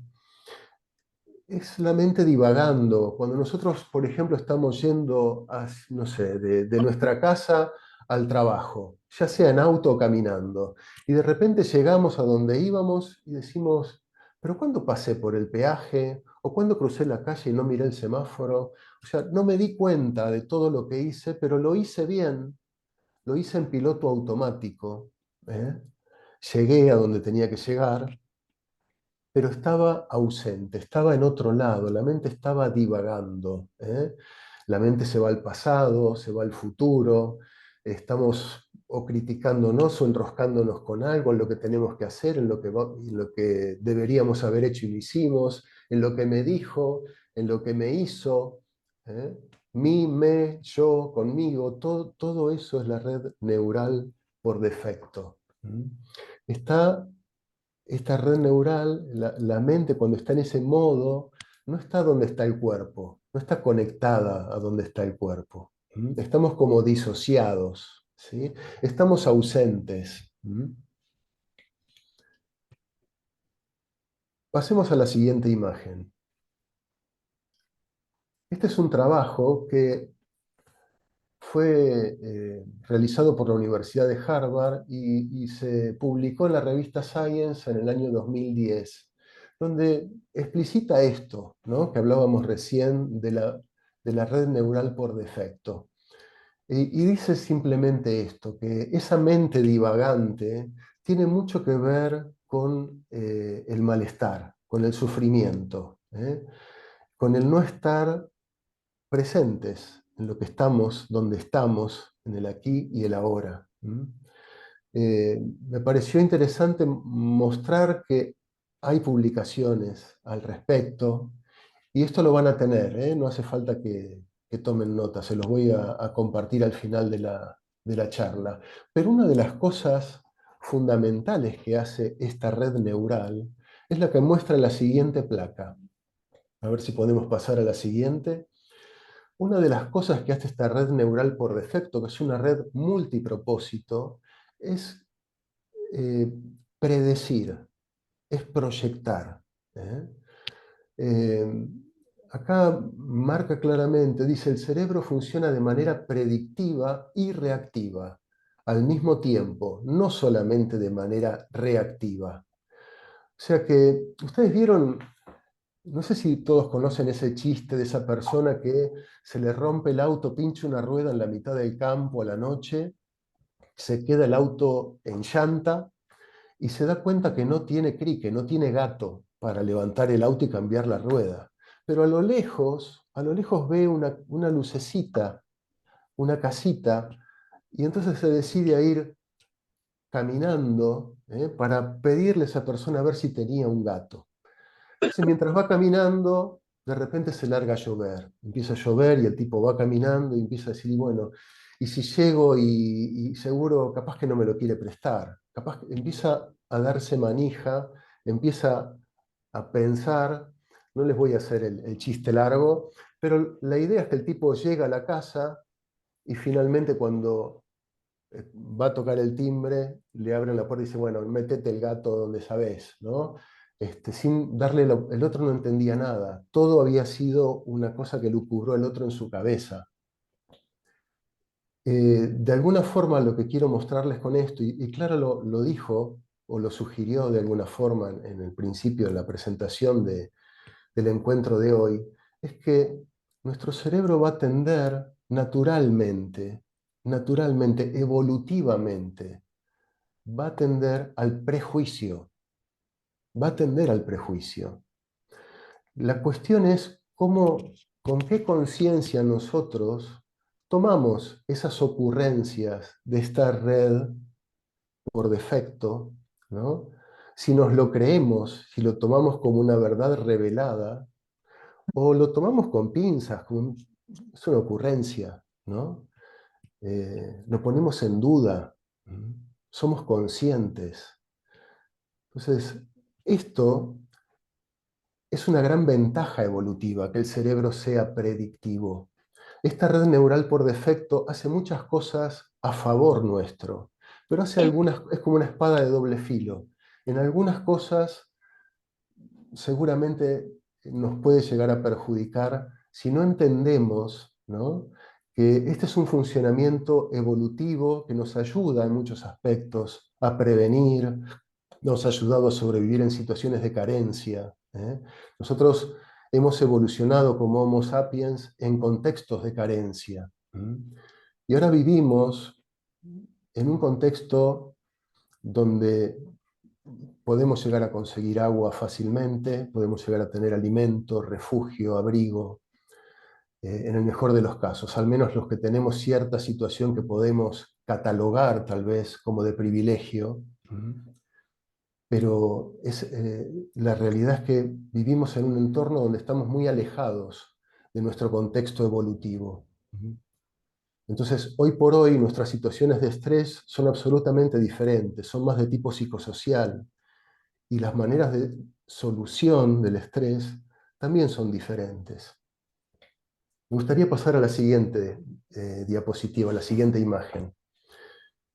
Es la mente divagando. Cuando nosotros, por ejemplo, estamos yendo, no sé, de nuestra casa al trabajo, ya sea en auto o caminando, y de repente llegamos a donde íbamos y decimos, pero ¿cuándo pasé por el peaje? ¿O cuándo crucé la calle y no miré el semáforo? O sea, no me di cuenta de todo lo que hice, pero lo hice bien, lo hice en piloto automático. ¿eh? Llegué a donde tenía que llegar, pero estaba ausente, estaba en otro lado, la mente estaba divagando. La mente se va al pasado, se va al futuro, estamos o criticándonos o enroscándonos con algo, en lo que tenemos que hacer, en lo que deberíamos haber hecho y no hicimos, en lo que me dijo, en lo que me hizo. ¿eh? Mí, me, yo, conmigo, todo eso es la red neural por defecto. Está esta red neural, la mente cuando está en ese modo, no está donde está el cuerpo, no está conectada a donde está el cuerpo. Estamos como disociados, ¿sí? Estamos ausentes. Pasemos a la siguiente imagen. Este es un trabajo que fue realizado por la Universidad de Harvard y se publicó en la revista Science en el año 2010, donde explicita esto, ¿no? Que hablábamos recién de la red neural por defecto. Y dice simplemente esto, que esa mente divagante tiene mucho que ver con el malestar, con el sufrimiento, con el no estar presentes en lo que estamos, donde estamos, en el aquí y el ahora. Me pareció interesante mostrar que hay publicaciones al respecto, y esto lo van a tener, no hace falta que tomen nota, se los voy a compartir al final de la charla. Pero una de las cosas fundamentales que hace esta red neural es la que muestra la siguiente placa. A ver si podemos pasar a la siguiente. Una de las cosas que hace esta red neural por defecto, que es una red multipropósito, es eh, predecir, es proyectar. ¿eh? Eh, Acá marca claramente, dice, el cerebro funciona de manera predictiva y reactiva al mismo tiempo, no solamente de manera reactiva. O sea que ustedes vieron, no sé si todos conocen ese chiste de esa persona que se le rompe el auto, pincha una rueda en la mitad del campo a la noche, se queda el auto en llanta y se da cuenta que no tiene crique, no tiene gato para levantar el auto y cambiar la rueda. Pero a lo lejos ve una lucecita, una casita, y entonces se decide a ir caminando para pedirle a esa persona a ver si tenía un gato. Entonces, mientras va caminando, de repente se larga a llover. Empieza a llover y el tipo va caminando y empieza a decir, y bueno, y si llego y seguro, capaz que no me lo quiere prestar. Capaz que empieza a darse manija, empieza a pensar, no les voy a hacer el chiste largo, pero la idea es que el tipo llega a la casa y finalmente cuando va a tocar el timbre, le abren la puerta y dice, bueno, métete el gato donde sabés, ¿no? sin darle, el otro no entendía nada. Todo había sido una cosa que lucubró el otro en su cabeza. De alguna forma lo que quiero mostrarles con esto, y Clara lo dijo o lo sugirió de alguna forma en el principio de la presentación del encuentro de hoy, es que nuestro cerebro va a tender naturalmente, evolutivamente, va a tender al prejuicio, va a tender al prejuicio. La cuestión es con qué conciencia nosotros tomamos esas ocurrencias de esta red por defecto, ¿no? Si nos lo creemos, si lo tomamos como una verdad revelada, o lo tomamos con pinzas, es una ocurrencia, ¿no? Lo ponemos en duda, ¿m? Somos conscientes. Entonces, esto es una gran ventaja evolutiva, que el cerebro sea predictivo. Esta red neural por defecto hace muchas cosas a favor nuestro, pero hace algunas, es como una espada de doble filo. En algunas cosas seguramente nos puede llegar a perjudicar si no entendemos, ¿no?, que este es un funcionamiento evolutivo que nos ayuda en muchos aspectos a prevenir, nos ha ayudado a sobrevivir en situaciones de carencia, ¿eh? Nosotros hemos evolucionado como Homo sapiens en contextos de carencia. Y ahora vivimos en un contexto donde podemos llegar a conseguir agua fácilmente, podemos llegar a tener alimento, refugio, abrigo, en el mejor de los casos, al menos los que tenemos cierta situación que podemos catalogar tal vez como de privilegio. Pero la realidad es que vivimos en un entorno donde estamos muy alejados de nuestro contexto evolutivo. Entonces, hoy por hoy nuestras situaciones de estrés son absolutamente diferentes, son más de tipo psicosocial, y las maneras de solución del estrés también son diferentes. Me gustaría pasar a la siguiente diapositiva, a la siguiente imagen.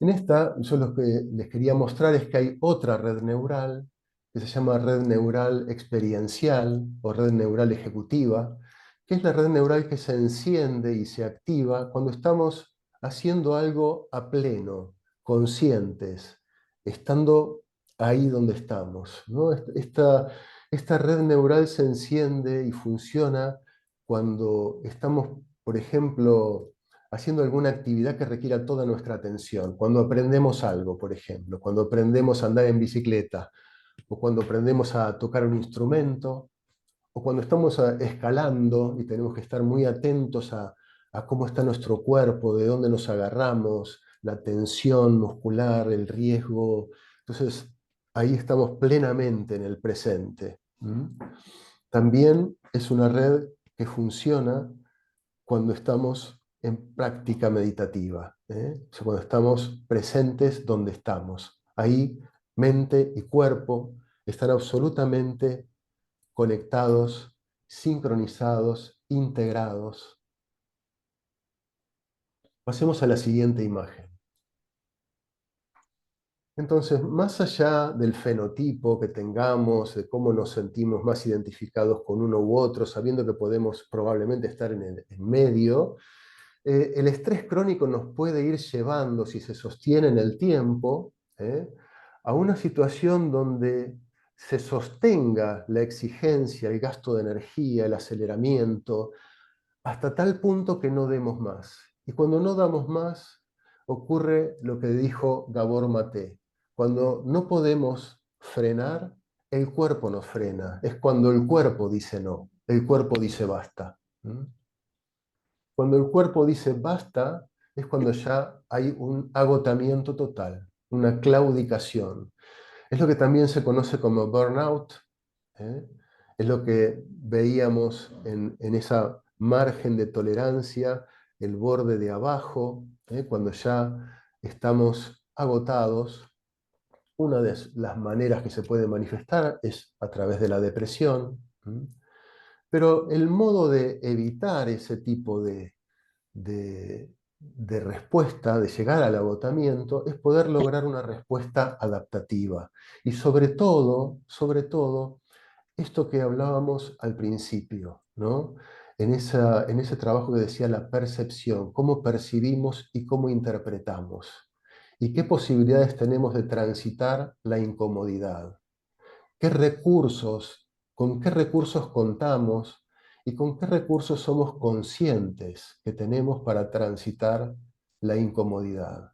En esta, yo lo que les quería mostrar es que hay otra red neural que se llama red neural experiencial o red neural ejecutiva, que es la red neural que se enciende y se activa cuando estamos haciendo algo a pleno, conscientes, estando ahí donde estamos, ¿no? Esta red neural se enciende y funciona cuando estamos, por ejemplo, haciendo alguna actividad que requiera toda nuestra atención. Cuando aprendemos algo, por ejemplo, cuando aprendemos a andar en bicicleta, o cuando aprendemos a tocar un instrumento, o cuando estamos escalando y tenemos que estar muy atentos a cómo está nuestro cuerpo, de dónde nos agarramos, la tensión muscular, el riesgo. Entonces, ahí estamos plenamente en el presente. También es una red que funciona cuando estamos en práctica meditativa, ¿eh? O sea, cuando estamos presentes donde estamos. Ahí mente y cuerpo están absolutamente conectados, sincronizados, integrados. Pasemos a la siguiente imagen. Entonces, más allá del fenotipo que tengamos, de cómo nos sentimos más identificados con uno u otro, sabiendo que podemos probablemente estar en medio, el estrés crónico nos puede ir llevando, si se sostiene en el tiempo, a una situación donde se sostenga la exigencia, el gasto de energía, el aceleramiento, hasta tal punto que no demos más. Y cuando no damos más, ocurre lo que dijo Gabor Maté. Cuando no podemos frenar, el cuerpo nos frena. Es cuando el cuerpo dice no, el cuerpo dice basta. Cuando el cuerpo dice basta, es cuando ya hay un agotamiento total, una claudicación. Es lo que también se conoce como burnout, ¿eh? Es lo que veíamos en esa margen de tolerancia, el borde de abajo, cuando ya estamos agotados. Una de las maneras que se puede manifestar es a través de la depresión, pero el modo de evitar ese tipo de de respuesta, de llegar al agotamiento, es poder lograr una respuesta adaptativa. Y sobre todo, esto que hablábamos al principio, ¿no? En ese trabajo que decía la percepción, cómo percibimos y cómo interpretamos. Y qué posibilidades tenemos de transitar la incomodidad. ¿Qué recursos, con qué recursos contamos y con qué recursos somos conscientes que tenemos para transitar la incomodidad?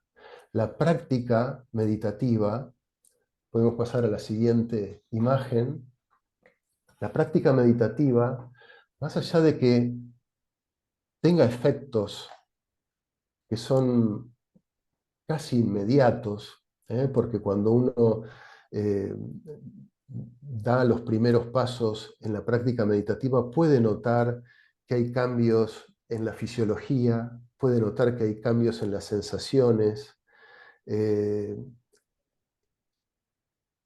La práctica meditativa, podemos pasar a la siguiente imagen. La práctica meditativa, más allá de que tenga efectos que son casi inmediatos, porque cuando uno eh, da los primeros pasos en la práctica meditativa puede notar que hay cambios en la fisiología, puede notar que hay cambios en las sensaciones, eh,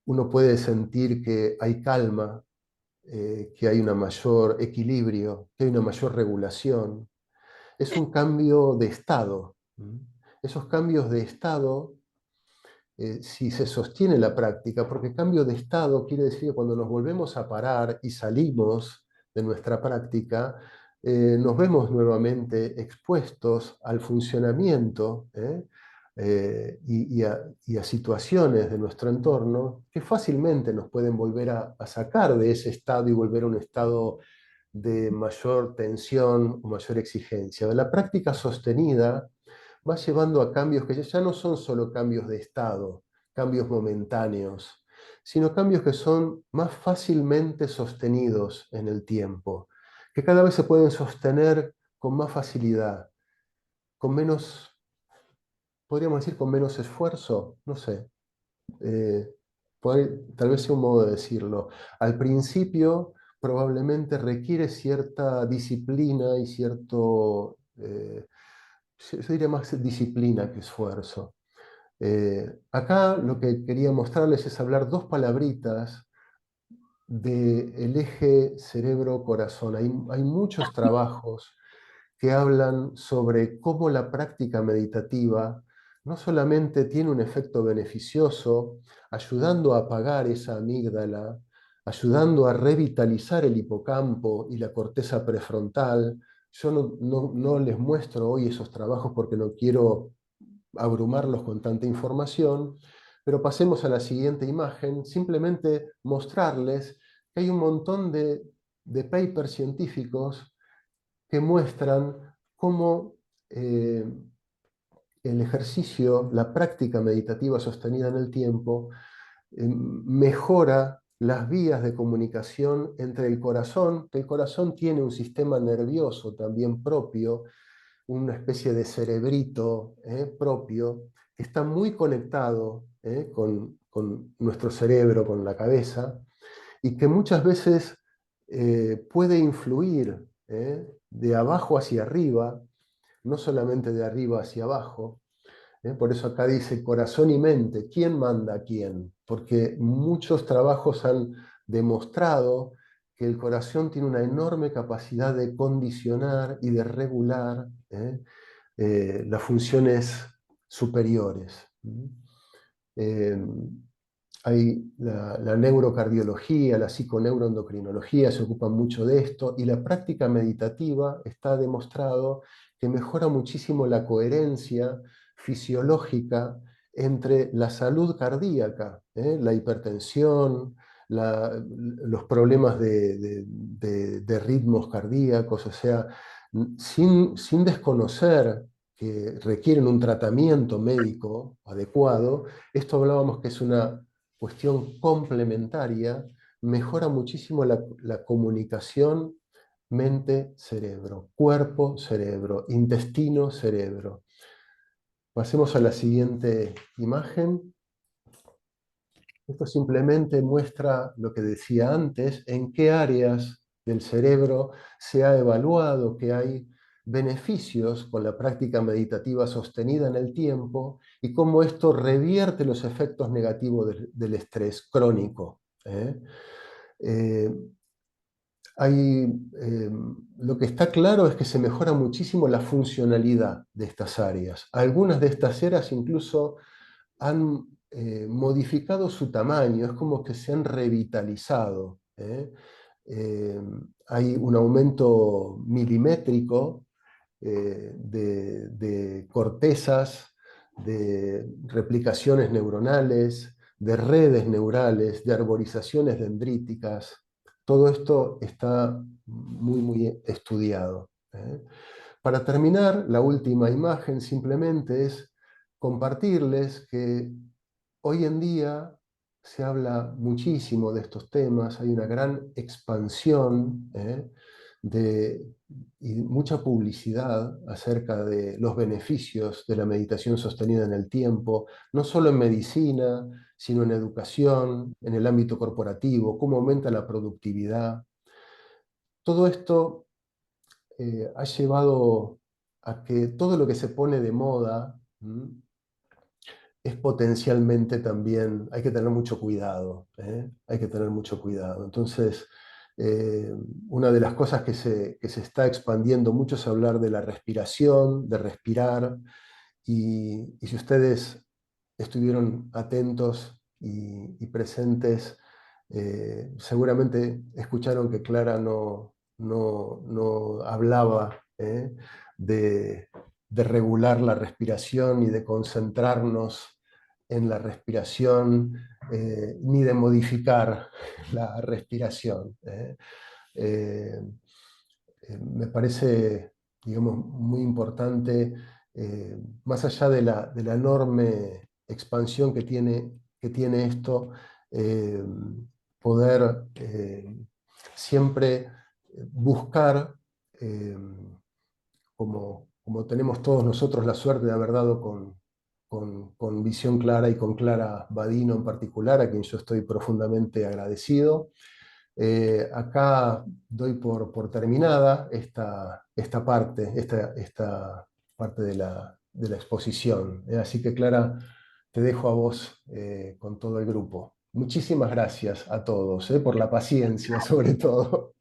uno puede sentir que hay calma, que hay un mayor equilibrio, que hay una mayor regulación. Es un cambio de estado. Esos cambios de estado, si se sostiene la práctica, porque cambio de estado quiere decir que cuando nos volvemos a parar y salimos de nuestra práctica, nos vemos nuevamente expuestos al funcionamiento y a situaciones de nuestro entorno que fácilmente nos pueden volver a sacar de ese estado y volver a un estado de mayor tensión o mayor exigencia. La práctica sostenida va llevando a cambios que ya no son solo cambios de estado, cambios momentáneos, sino cambios que son más fácilmente sostenidos en el tiempo, que cada vez se pueden sostener con más facilidad, con menos, podríamos decir, con menos esfuerzo, no sé. eh, Tal vez sea un modo de decirlo. Al principio probablemente requiere cierta disciplina y cierto, yo diría más disciplina que esfuerzo. Acá lo que quería mostrarles es hablar dos palabritas del eje cerebro-corazón. Hay muchos trabajos que hablan sobre cómo la práctica meditativa no solamente tiene un efecto beneficioso, ayudando a apagar esa amígdala, ayudando a revitalizar el hipocampo y la corteza prefrontal. Yo no les muestro hoy esos trabajos porque no quiero abrumarlos con tanta información, pero pasemos a la siguiente imagen, simplemente mostrarles que hay un montón de papers científicos que muestran cómo el ejercicio, la práctica meditativa sostenida en el tiempo, mejora las vías de comunicación entre el corazón, que el corazón tiene un sistema nervioso también propio, una especie de cerebrito propio, que está muy conectado con nuestro cerebro, con la cabeza, y que muchas veces puede influir de abajo hacia arriba, no solamente de arriba hacia abajo. Por eso acá dice corazón y mente, ¿quién manda a quién? Porque muchos trabajos han demostrado que el corazón tiene una enorme capacidad de condicionar y de regular las funciones superiores. Eh, Hay la neurocardiología, la psiconeuroendocrinología se ocupan mucho de esto y la práctica meditativa está demostrado que mejora muchísimo la coherencia fisiológica entre la salud cardíaca, la hipertensión, los problemas de ritmos cardíacos, o sea, sin desconocer que requieren un tratamiento médico adecuado, esto hablábamos que es una cuestión complementaria, mejora muchísimo la comunicación mente-cerebro, cuerpo-cerebro, intestino-cerebro. Pasemos a la siguiente imagen. Esto simplemente muestra lo que decía antes, en qué áreas del cerebro se ha evaluado que hay beneficios con la práctica meditativa sostenida en el tiempo y cómo esto revierte los efectos negativos del estrés crónico. ¿eh? Lo que está claro es que se mejora muchísimo la funcionalidad de estas áreas. Algunas de estas áreas incluso han modificado su tamaño, es como que se han revitalizado. Eh, Hay un aumento milimétrico de cortezas, de replicaciones neuronales, de redes neurales, de arborizaciones dendríticas. Todo esto está muy estudiado. Para terminar, la última imagen simplemente es compartirles que hoy en día se habla muchísimo de estos temas, hay una gran expansión y mucha publicidad acerca de los beneficios de la meditación sostenida en el tiempo, no solo en medicina, sino en educación, en el ámbito corporativo, cómo aumenta la productividad. Todo esto ha llevado a que todo lo que se pone de moda es potencialmente también, hay que tener mucho cuidado, hay que tener mucho cuidado. Entonces, una de las cosas que se está expandiendo mucho es hablar de la respiración, de respirar, y si ustedes estuvieron atentos y presentes, seguramente escucharon que Clara no hablaba de, de regular la respiración y de concentrarnos en la respiración, ni de modificar la respiración. Me parece, digamos, muy importante, más allá de la enorme expansión que tiene esto, eh, poder siempre buscar, eh, como tenemos todos nosotros la suerte de haber dado con Visión Clara y con Clara Badino en particular, a quien yo estoy profundamente agradecido. Acá doy por terminada esta parte de la exposición. Así que, Clara, te dejo a vos con todo el grupo. Muchísimas gracias a todos, por la paciencia, sobre todo.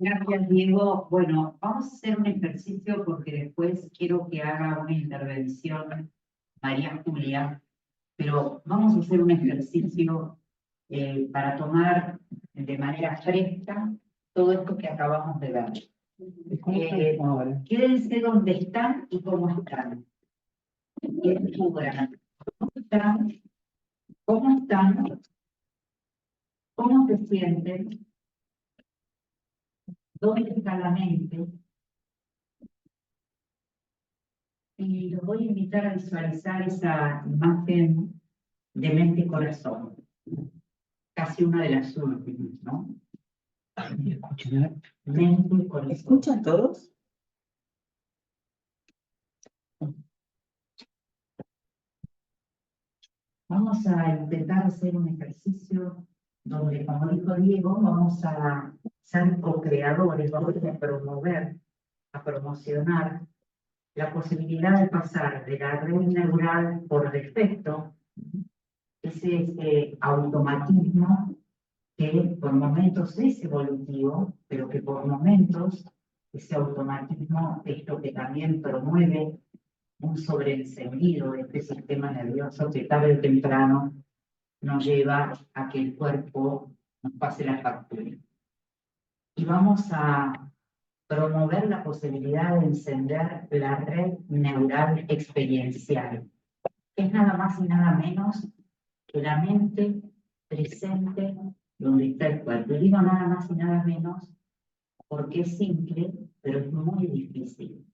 Gracias, Diego. Bueno, vamos a hacer un ejercicio porque después quiero que haga una intervención María Julia, pero vamos a hacer un ejercicio para tomar de manera fresca todo esto que acabamos de ver. Quédense donde están y cómo están. Y descubran cómo están, cómo están, cómo se sienten, dónde está la mente. Y los voy a invitar a visualizar esa imagen de mente y corazón, casi una de las últimas, ¿no? Mente y corazón. ¿Escuchan todos? Vamos a intentar hacer un ejercicio donde, como dijo Diego, vamos a ser co-creadores, vamos a promover, a promocionar la posibilidad de pasar de la red neural por defecto, ese automatismo que por momentos es evolutivo, pero que por momentos ese automatismo es lo que también promueve un sobreencendido de este sistema nervioso que tarde o temprano nos lleva a que el cuerpo nos pase la factura. Y vamos a promover la posibilidad de encender la red neural experiencial, que es nada más y nada menos que la mente presente donde está el cuerpo. Y digo nada más y nada menos porque es simple, pero es muy difícil.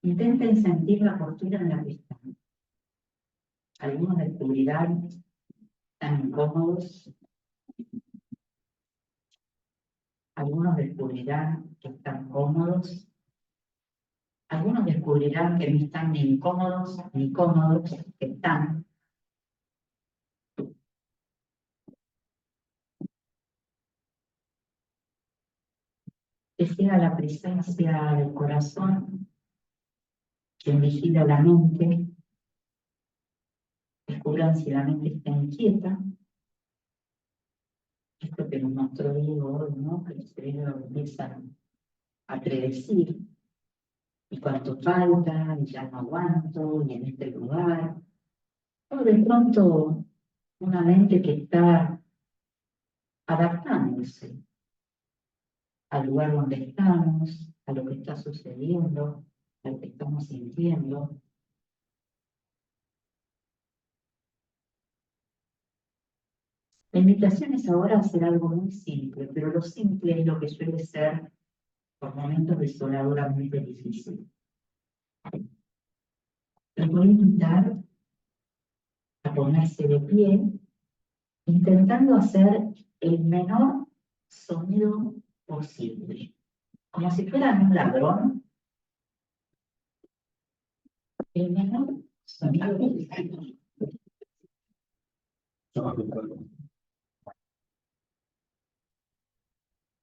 Intenten sentir la postura en la que están. Algunos descubrirán tan incómodos, algunos descubrirán que están cómodos, algunos descubrirán que no están ni incómodos ni cómodos, que están. Que sea la presencia del corazón quien vigila la mente descubran si la mente está inquieta. Esto que nos mostró Diego hoy, ¿no? Que el cerebro empieza a predecir, y cuánto falta, y ya no aguanto, y en este lugar. O de pronto, una mente que está adaptándose al lugar donde estamos, a lo que está sucediendo, a lo que estamos sintiendo. La invitación es ahora a hacer algo muy simple, pero lo simple es lo que suele ser por momentos desoladoramente difícil. Los voy a invitar a ponerse de pie, intentando hacer el menor sonido posible, como si fueran un ladrón. El menor sonido posible.